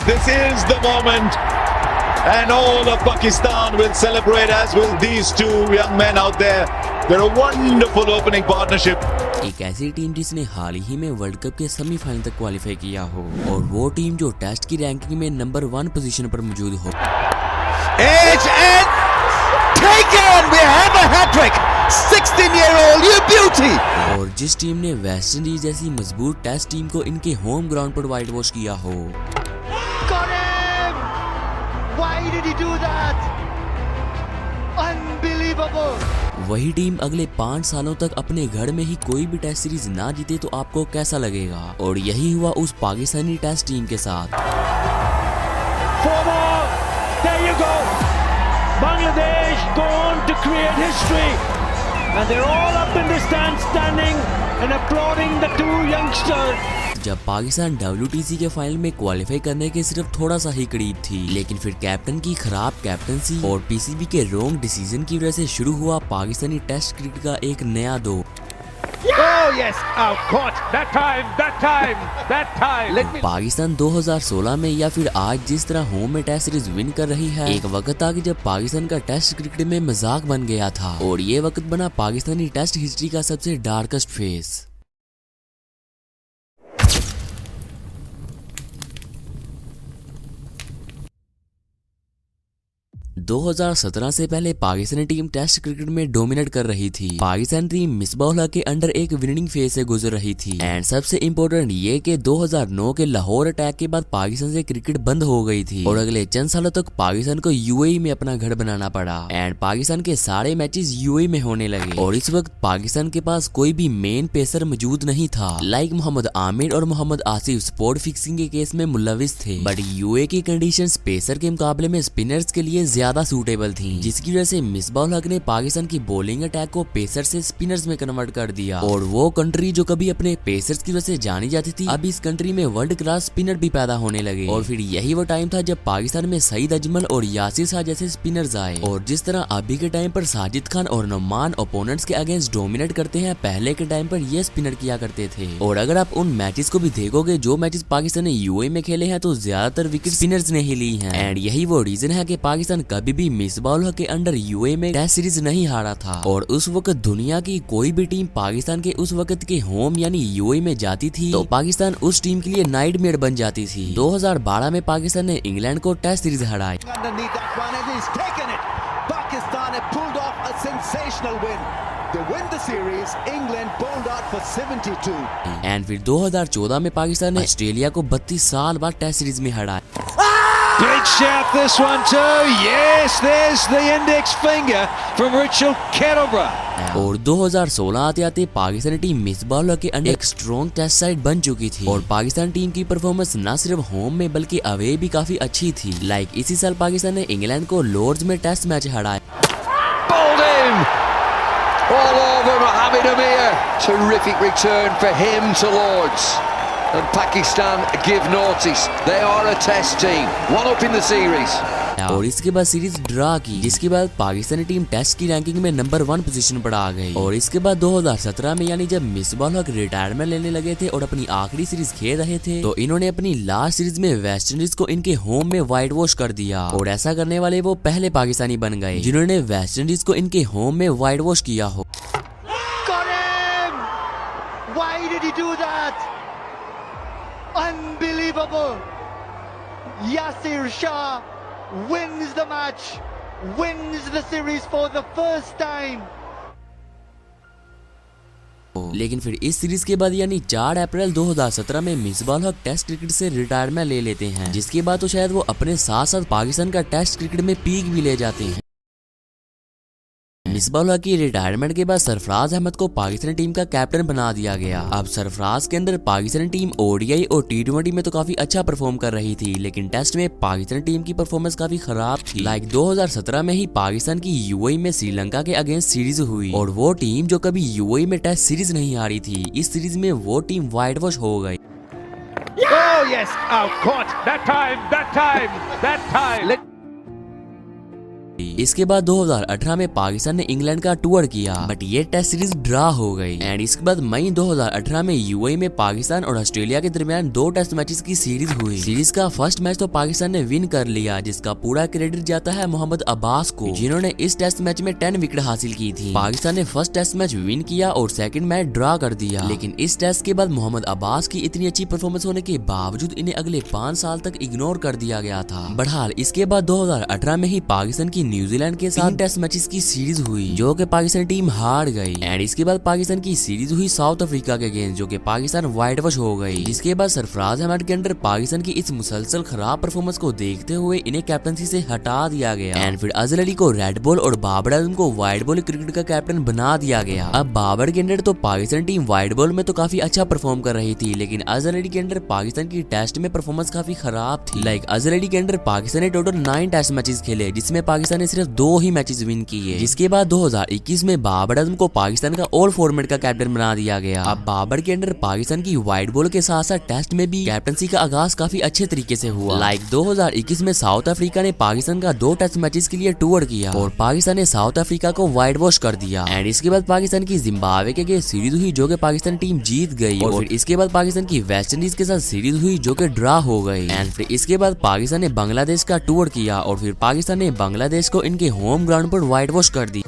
This is the moment, and all of Pakistan will celebrate, as will these two young men out there. They're a wonderful opening partnership. एक ऐसी team जिसने हाल ही में world cup के semifinal तक qualify किया हो, और वो टीम जो टेस्ट की रैंकिंग में नंबर 1 पोजीशन पर मौजूद हो। It's taken. We have a hat-trick. 16-year-old, you beauty. और जिस टीम ने वेस्ट इंडीज जैसी मजबूत टेस्ट टीम को इनके होम ग्राउंड पर वाइट वॉश किया हो। Got him! Why did he do that? Unbelievable! वही टीम अगले 5 सालों तक अपने घर में ही कोई भी टेस्ट सीरीज ना जीते तो आपको कैसा लगेगा? और यही हुआ उस पाकिस्तानी टेस्ट टीम के साथ। There you go. Bangladesh go on to create history, and they're all up in the stands standing and applauding the two youngsters. जब पाकिस्तान WTC के फाइनल में क्वालिफाई करने के सिर्फ थोड़ा सा ही करीब थी, लेकिन फिर कैप्टन की खराब कैप्टनसी और PCB के रॉन्ग डिसीजन की वजह से शुरू हुआ पाकिस्तानी टेस्ट क्रिकेट का एक नया दौर। Oh yes, oh caught that time. Pakistan 2016 में या फिर आज जिस तरह होम में टेस्ट सीरीज विन कर रही है, एक वक्त था कि जब पाकिस्तान का टेस्ट क्रिकेट में मजाक बन गया था, और ये वक्त बना पाकिस्तानी टेस्ट हिस्ट्री का सबसे डार्केस्ट फेज। 2017 से पहले पाकिस्तानी टीम टेस्ट क्रिकेट में डोमिनेट कर रही थी। पाकिस्तान टीम मिसबाह उल हक के अंडर एक विनिंग फेज से गुजर रही थी, एंड सबसे इम्पोर्टेंट ये कि 2009 के लाहौर अटैक के बाद पाकिस्तान से क्रिकेट बंद हो गई थी, और अगले चंद सालों तक पाकिस्तान को UAE में अपना घर बनाना पड़ा, एंड पाकिस्तान के सारे मैचेस UAE में होने लगे। और इस वक्त पाकिस्तान के पास कोई भी मेन पेसर मौजूद नहीं था, लाइक मोहम्मद आमिर और मोहम्मद आसिफ स्पॉट फिक्सिंग के केस में मुलविस थे, बट UAE की कंडीशंस पेसर के मुकाबले में स्पिनर्स के लिए ज्यादा सूटेबल थी, जिसकी वजह से मिसबाह उल हक ने पाकिस्तान की बॉलिंग अटैक को पेसर से स्पिनर्स में कन्वर्ट कर दिया। और वो कंट्री जो कभी अपने पेसर्स की वजह से जानी जाती थी, अब इस कंट्री में वर्ल्ड क्लास स्पिनर भी पैदा होने लगे। और फिर यही वो टाइम था जब पाकिस्तान में सईद अजमल और यासिर शाह जैसे स्पिनर्स आए, और जिस तरह अभी के टाइम पर साजिद खान और नुमान ओपोनेंट्स के अगेंस्ट डोमिनेट करते हैं, पहले के टाइम पर ये स्पिनर किया करते थे। और अगर आप उन मैचेस को भी देखोगे जो मैचेस पाकिस्तान ने UAE में खेले हैं, तो ज्यादातर विकेट स्पिनर्स ने ही ली हैं, एंड यही वो रीजन है कि पाकिस्तान कभी भी मिसबाह उल हक के अंडर UAE में टेस्ट सीरीज नहीं हारा था। और उस वक्त दुनिया की कोई भी टीम पाकिस्तान के उस वक्त के होम यानी UAE में जाती थी तो पाकिस्तान उस टीम के लिए नाइटमेयर बन जाती थी। 2012 में पाकिस्तान ने इंग्लैंड को टेस्ट सीरीज हराई। एंड फिर 2014 में पाकिस्तान ने ऑस्ट्रेलिया को 32 साल बाद टेस्ट सीरीज में हराया। Big shout this one too. Yes, there's the index finger from Richard Kettleborough. और 2016 आते आते पाकिस्तानी टीम मिसबाह उल हक के अंडर एक स्ट्रॉन्ग टेस्ट साइड बन चुकी थी, और पाकिस्तान टीम की परफॉर्मेंस न सिर्फ होम में बल्कि अवे भी काफी अच्छी थी। लाइक इसी साल पाकिस्तान ने इंग्लैंड को लॉर्ड्स में टेस्ट मैच हराया। Bowled in all over Mohamed Amir. Terrific return for him to Lords. And Pakistan give notice. They are a test team. One up in the series. और इसके बाद series draw की, जिसके बाद Pakistani team test की ranking में number 1 position पर आ गई। और इसके बाद 2017 में यानी जब मिसबाह उल हक रिटायरमेंट लेने लगे थे और अपनी आखिरी सीरीज खेल रहे थे, तो इन्होंने अपनी लास्ट सीरीज में वेस्ट इंडीज को इनके होम में व्हाइट वॉश कर दिया। और ऐसा करने वाले वो पहले पाकिस्तानी बन गए जिन्होंने वेस्ट इंडीज को इनके होम में व्हाइट वॉश किया हो। Got him! Why did he do that? Unbelievable! Yasir Shah wins the match, wins the series for the first time. लेकिन फिर इस सीरीज के बाद यानी 4 अप्रैल 2017 में मिसबाह उल हक टेस्ट क्रिकेट से रिटायरमेंट ले लेते हैं, जिसके बाद तो शायद वो अपने साथ साथ पाकिस्तान का टेस्ट क्रिकेट में पीक भी ले जाते हैं। मिसबाह उल हक की रिटायरमेंट के बाद सरफराज अहमद को पाकिस्तानी टीम का कैप्टन बना दिया गया। अब सरफराज के अंदर पाकिस्तानी टीम ODI और T20 में तो काफी अच्छा परफॉर्म कर रही थी, लेकिन टेस्ट में पाकिस्तानी टीम की परफॉर्मेंस काफी खराब थी। लाइक 2017 में ही पाकिस्तान की UAE में श्रीलंका के अगेंस्ट सीरीज हुई, और वो टीम जो कभी UAE में टेस्ट सीरीज नहीं हारी थी, इस सीरीज में वो टीम व्हाइट वॉश हो गई। Oh yes, oh caught that time. इसके बाद 2018 में पाकिस्तान ने इंग्लैंड का टूर किया, बट ये टेस्ट सीरीज ड्रा हो गई। एंड इसके बाद मई 2018 में यूएई में पाकिस्तान और ऑस्ट्रेलिया के दरमियान 2 टेस्ट मैचेस की सीरीज हुई। सीरीज का फर्स्ट मैच तो पाकिस्तान ने विन कर लिया, जिसका पूरा क्रेडिट जाता है मोहम्मद अब्बास को, जिन्होंने इस टेस्ट मैच में 10 विकेट हासिल की थी। पाकिस्तान ने फर्स्ट टेस्ट मैच विन किया और सेकंड मैच ड्रा कर दिया, लेकिन इस टेस्ट के बाद मोहम्मद अब्बास की इतनी अच्छी परफॉर्मेंस होने के बावजूद इन्हें अगले 5 साल तक इग्नोर कर दिया गया था। बहरहाल इसके बाद 2018 में ही पाकिस्तान की न्यूजीलैंड के साथ टेस्ट मैचेस की सीरीज हुई, जो कि पाकिस्तान टीम हार गई। एंड इसके बाद पाकिस्तान की सीरीज हुई साउथ अफ्रीका के अगेंस्ट, जो कि पाकिस्तान व्हाइट वॉश हो गई। जिसके बाद सरफराज अहमद के अंडर पाकिस्तान की इस मुसलसल खराब परफॉर्मेंस को देखते हुए इन्हें कैप्टनसी से हटा दिया गया। एंड फिर अजहर अली को रेड बॉल और बाबर आजम को व्हाइट बॉल क्रिकेट का कैप्टन बना दिया गया। अब बाबर के अंडर तो पाकिस्तान टीम व्हाइट बॉल में तो काफी अच्छा परफॉर्म कर रही थी, लेकिन अजहर अली के अंडर पाकिस्तान की टेस्ट में परफॉर्मेंस काफी खराब थी। अजहर अली के अंडर पाकिस्तान ने टोटल 9 टेस्ट मैचेस खेले, जिसमें पाकिस्तान ने सिर्फ 2 ही मैचेस विन किए। जिसके बाद 2021 में बाबर आजम को पाकिस्तान का ऑल फॉर्मेट का कैप्टन बना दिया गया। अब बाबर के अंडर पाकिस्तान की व्हाइट बॉल के साथ साथ टेस्ट में भी कैप्टनसी का आगाज काफी अच्छे तरीके से हुआ। 2021 में साउथ अफ्रीका ने पाकिस्तान का 2 टेस्ट मैचेस के लिए टूर किया और पाकिस्तान ने साउथ अफ्रीका को व्हाइट वॉश कर दिया। एंड इसके बाद पाकिस्तान की जिम्बाब्वे के अगेंस्ट सीरीज हुई, जो कि पाकिस्तान टीम जीत गई। और फिर इसके बाद पाकिस्तान की वेस्ट इंडीज के साथ सीरीज हुई, जो कि ड्रा हो गई। एंड फिर इसके बाद पाकिस्तान ने बांग्लादेश का टूर किया और फिर पाकिस्तान ने बांग्लादेश को इनके होम ग्राउंड पर व्हाइट वॉश कर दी।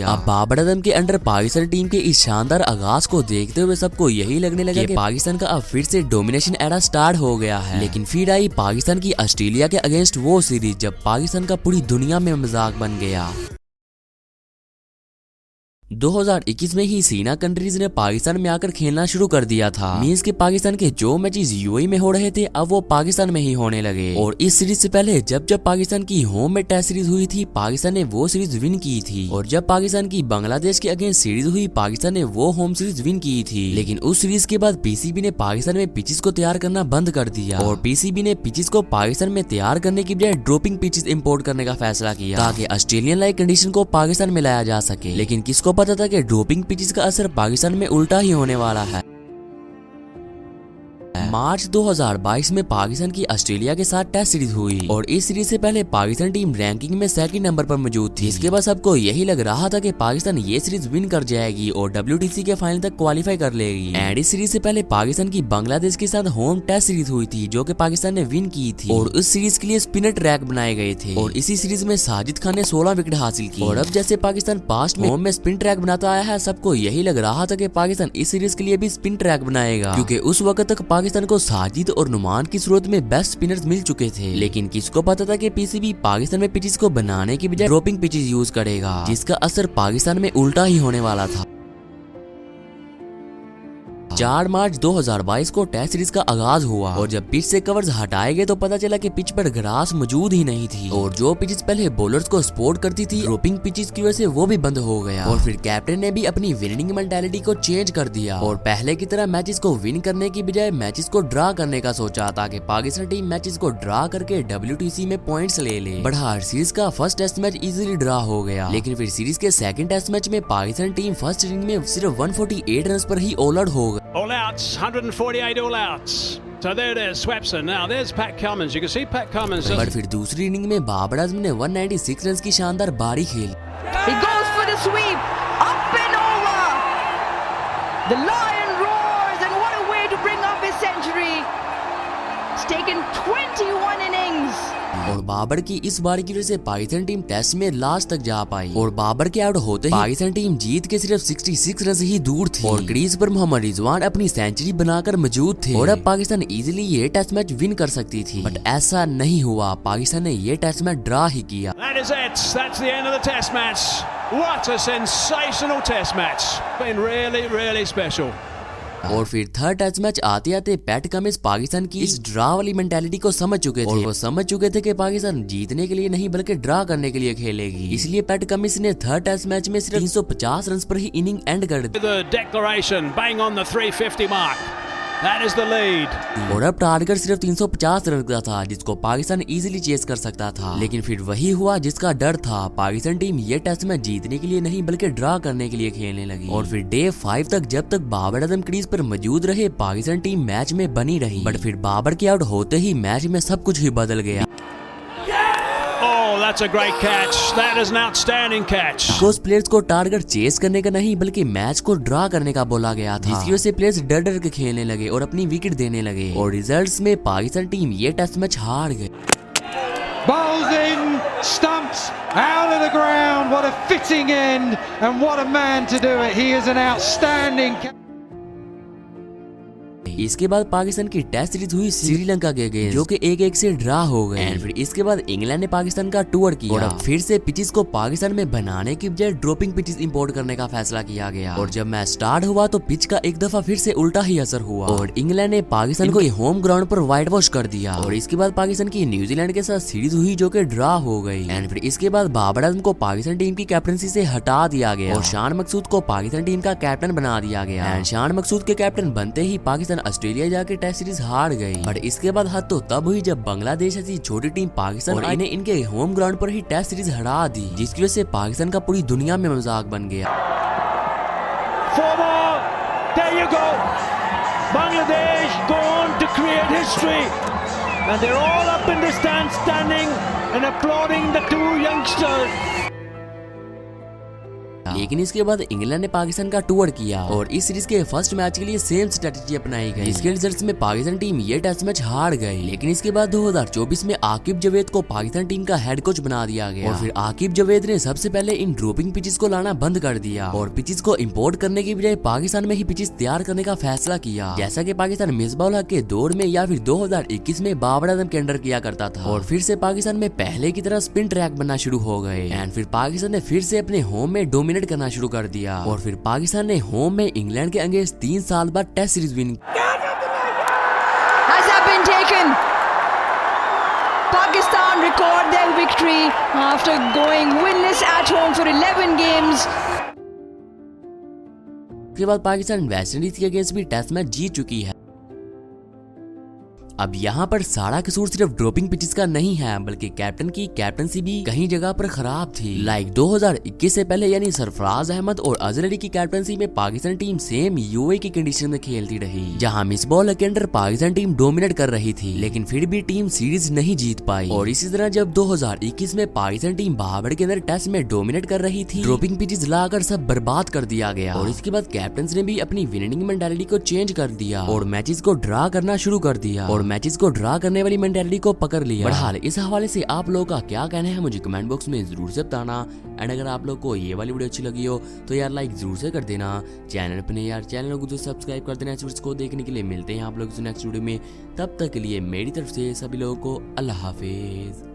अब बाबर आजम के अंडर पाकिस्तान टीम के इस शानदार आगाज को देखते हुए सबको यही लगने लगा कि पाकिस्तान का अब फिर से डोमिनेशन एरा स्टार्ट हो गया है। लेकिन फिर आई पाकिस्तान की ऑस्ट्रेलिया के अगेंस्ट वो सीरीज जब पाकिस्तान का पूरी दुनिया में मजाक बन गया। 2021 में ही सीना कंट्रीज ने पाकिस्तान में आकर खेलना शुरू कर दिया था। मींस के पाकिस्तान के जो मैचेस यूएई में हो रहे थे अब वो पाकिस्तान में ही होने लगे। और इस सीरीज से पहले जब पाकिस्तान की होम में टेस्ट सीरीज हुई थी, पाकिस्तान ने वो सीरीज विन की थी। और जब पाकिस्तान की बांग्लादेश के अगेंस्ट सीरीज हुई, पाकिस्तान ने वो होम सीरीज विन की थी। लेकिन उस सीरीज के बाद पीसीबी ने पाकिस्तान में पिचेस को तैयार करना बंद कर दिया और पीसीबी ने पिचेस को पाकिस्तान में तैयार करने की बजाय ड्रॉपिंग पिचेस इंपोर्ट करने का फैसला किया, ताकि ऑस्ट्रेलियन लाइक कंडीशन को पाकिस्तान में लाया जा सके। लेकिन किसको पता था कि ड्रॉपिंग पिचेस का असर पाकिस्तान में उल्टा ही होने वाला है। मार्च 2022 में पाकिस्तान की ऑस्ट्रेलिया के साथ टेस्ट सीरीज हुई और इस सीरीज से पहले पाकिस्तान टीम रैंकिंग में 2nd नंबर पर मौजूद थी। इसके बाद सबको यही लग रहा था कि पाकिस्तान ये सीरीज विन कर जाएगी और WTC के फाइनल तक क्वालिफाई कर लेगी। एंड इस सीरीज से पहले पाकिस्तान की बांग्लादेश के साथ होम टेस्ट सीरीज हुई थी, जो कि पाकिस्तान ने विन की थी। और उस सीरीज के लिए स्पिनर ट्रैक बनाए गए थे और इसी सीरीज में साजिद खान ने 16 विकेट हासिल की। और अब जैसे पाकिस्तान पास्ट में होम में स्पिन ट्रैक बनाता आया है, सबको यही लग रहा था कि पाकिस्तान इस सीरीज के लिए भी स्पिन ट्रैक बनाएगा, क्योंकि उस वक्त तक पाकिस्तान को साजिद और नुमान की सूरत में बेस्ट स्पिनर्स मिल चुके थे। लेकिन किसको पता था कि पीसीबी पाकिस्तान में पिचेस को बनाने की बजाय ड्रॉपिंग पिचेस यूज करेगा, जिसका असर पाकिस्तान में उल्टा ही होने वाला था। 4 मार्च 2022 को टेस्ट सीरीज का आगाज हुआ और जब पिच से कवर्स हटाए गए तो पता चला कि पिच पर ग्रास मौजूद ही नहीं थी और जो पिचेस पहले बॉलर्स को सपोर्ट करती थी, ड्रॉपिंग पिचेस की वजह से वो भी बंद हो गया। और फिर कैप्टन ने भी अपनी विनिंग मेंटालिटी को चेंज कर दिया और पहले की तरह मैचेस को विन करने की बजाय मैचेस को ड्रा करने का सोचा, ताकि पाकिस्तान टीम मैचेस को ड्रा करके WTC में पॉइंट्स ले ले। बट सीरीज का first test match easily draw हो गया, लेकिन फिर सीरीज के सेकंड टेस्ट मैच में पाकिस्तान टीम फर्स्ट इनिंग में सिर्फ 148 रन पर ही ऑल आउट हो गई। All outs, 148 all outs. So there it is, Swepson. Now there's Pat Cummins. You can see Pat Cummins. पर फिर दूसरी इनिंग में बाबर आजम ने 196 रन की शानदार बारी खेली। He goes for the sweep, up and over. The lion roars, and what a way to bring up his century. It's taken 21 innings. और बाबर की इस बारी की वजह से पाकिस्तान टीम टेस्ट में लास्ट तक जा पाई और बाबर के आउट होते ही पाकिस्तान टीम जीत के सिर्फ 66 रन ही दूर थी और क्रीज पर मोहम्मद रिजवान अपनी सेंचुरी बनाकर मौजूद थे और अब पाकिस्तान इजीली ये टेस्ट मैच विन कर सकती थी। बट ऐसा नहीं हुआ, पाकिस्तान ने ये टेस्ट मैच ड्रा ही किया। That is it. That's the end of the test match. What a sensational test match. Been really, really special. और फिर थर्ड टेस्ट मैच आते आते पैट कमिंस पाकिस्तान की इस ड्रा वाली मेंटालिटी को समझ चुके थे और वो समझ चुके थे कि पाकिस्तान जीतने के लिए नहीं बल्कि ड्रा करने के लिए खेलेगी। इसलिए पैट कमिंस ने थर्ड टेस्ट मैच में सिर्फ 350 रन पर ही इनिंग एंड कर दी। The declaration, bang on the 350 mark. That is the lead. और अब टारगेट सिर्फ 350 रन का था जिसको पाकिस्तान इजीली चेस कर सकता था, लेकिन फिर वही हुआ जिसका डर था। पाकिस्तान टीम ये टेस्ट मैच जीतने के लिए नहीं बल्कि ड्रा करने के लिए खेलने लगी। और फिर डे 5 तक जब तक बाबर आजम क्रीज पर मौजूद रहे पाकिस्तान टीम मैच में बनी रही, बट फिर बाबर के आउट होते ही मैच में सब कुछ ही बदल गया। Oh, that's a great catch. That is an outstanding catch. कुछ प्लेयर्स को टारगेट चेस करने का नहीं बल्कि मैच को ड्रा करने का बोला गया था, जिसकी वजह से प्लेयर्स डर डर के खेलने लगे और अपनी विकेट देने लगे और रिजल्ट्स में पाकिस्तान टीम ये टेस्ट मैच हार गई। Bowls in, stumps, out of the ground. What a fitting end and what a man to do it. He is an outstanding इसके बाद पाकिस्तान की टेस्ट सीरीज हुई श्रीलंका के अगेंस्ट, जो कि 1-1 से ड्रा हो गए। एंड फिर इसके बाद इंग्लैंड ने पाकिस्तान का टूर किया और अब फिर से पिचेस को पाकिस्तान में बनाने की बजाय ड्रॉपिंग पिचेस इंपोर्ट करने का फैसला किया गया। और जब मैच स्टार्ट हुआ तो पिच का एक दफा फिर से उल्टा ही असर हुआ और इंग्लैंड ने पाकिस्तान को होम ग्राउंड पर व्हाइट वॉश कर दिया। और इसके बाद पाकिस्तान की न्यूजीलैंड के साथ सीरीज हुई जो कि ड्रा हो गई। एंड फिर इसके बाद बाबर आजम को पाकिस्तान टीम की कैप्टनसी से हटा दिया गया और शान मकसूद को पाकिस्तान टीम का कैप्टन बना दिया गया। एंड शान मकसूद के कैप्टन बनते ही पाकिस्तान ऑस्ट्रेलिया जाके टेस्ट सीरीज हार गई। बट इसके बाद हद तो तब हुई जब बांग्लादेश ऐसी छोटी टीम पाकिस्तान ने इनके होम ग्राउंड पर ही टेस्ट सीरीज हरा दी, जिसकी वजह से पाकिस्तान का पूरी दुनिया में मजाक बन गया। 4 more. There you go. Bangladesh go on to create history. And they're all up in the stands standing and applauding the two youngsters. लेकिन इसके बाद इंग्लैंड ने पाकिस्तान का टूर किया और इस सीरीज के फर्स्ट मैच के लिए सेम स्ट्रेटजी अपनाई गई, जिसके रिजल्ट्स में पाकिस्तान टीम ये टेस्ट मैच हार गई। लेकिन इसके बाद 2024 में आकिब जावेद को पाकिस्तान टीम का हेड कोच बना दिया गया और फिर आकिब जावेद ने सबसे पहले इन ड्रॉपिंग पिचेस को लाना बंद कर दिया और पिचेस को इंपोर्ट करने की बजाय पाकिस्तान में ही पिचेस तैयार करने का फैसला किया, जैसा कि पाकिस्तान मिसबाउल हक के दौर में या फिर 2021 में बाबर आजम के अंडर किया करता था। और फिर से पाकिस्तान में पहले की तरह स्पिन ट्रैक बनना शुरू हो गए। एंड फिर पाकिस्तान ने फिर से अपने होम में डोमिनेट करना शुरू कर दिया और फिर पाकिस्तान ने होम में इंग्लैंड के अगेंस्ट 3 साल बाद test series win. Has that been taken? Pakistan record their victory after going winless at home for 11 games. उसके बाद पाकिस्तान वेस्ट इंडीज के अगेंस्ट भी टेस्ट मैच जीत चुकी है। अब यहाँ पर सारा कसूर सिर्फ ड्रॉपिंग पिचेस का नहीं है बल्कि कैप्टन की कैप्टनसी भी कहीं जगह पर खराब थी। लाइक 2021 से पहले यानी सरफराज अहमद और अजहर अली की कैप्टनसी में पाकिस्तान टीम सेम यूए की कंडीशन में खेलती रही, जहाँ मिसबाउल हक के अंडर पाकिस्तान टीम डोमिनेट कर रही थी, लेकिन फिर भी टीम सीरीज नहीं जीत पाई। और इसी तरह जब 2021 में पाकिस्तान टीम बाबर के अंदर टेस्ट में डोमिनेट कर रही थी, ड्रॉपिंग पिचेस लाकर सब बर्बाद कर दिया गया और इसके बाद कैप्टन ने भी अपनी विनिंग मेंटालिटी को चेंज कर दिया और मैचेस को ड्रा करना शुरू कर दिया और मैचेस को ड्रा करने वाली मेंटालिटी को पकड़ लिया। बहरहाल इस हवाले से आप लोगों का क्या कहना है मुझे कमेंट बॉक्स में जरूर से बताना। एंड अगर आप लोग को ये वाली वीडियो अच्छी लगी हो तो यार लाइक जरूर से कर देना, चैनल पर यार चैनल को सब्सक्राइब कर देना। इस को देखने के लिए मिलते हैं आप लोग नेक्स्ट वीडियो में, तब तक के लिए मेरी तरफ से सभी लोगों को अल्लाह हाफिज।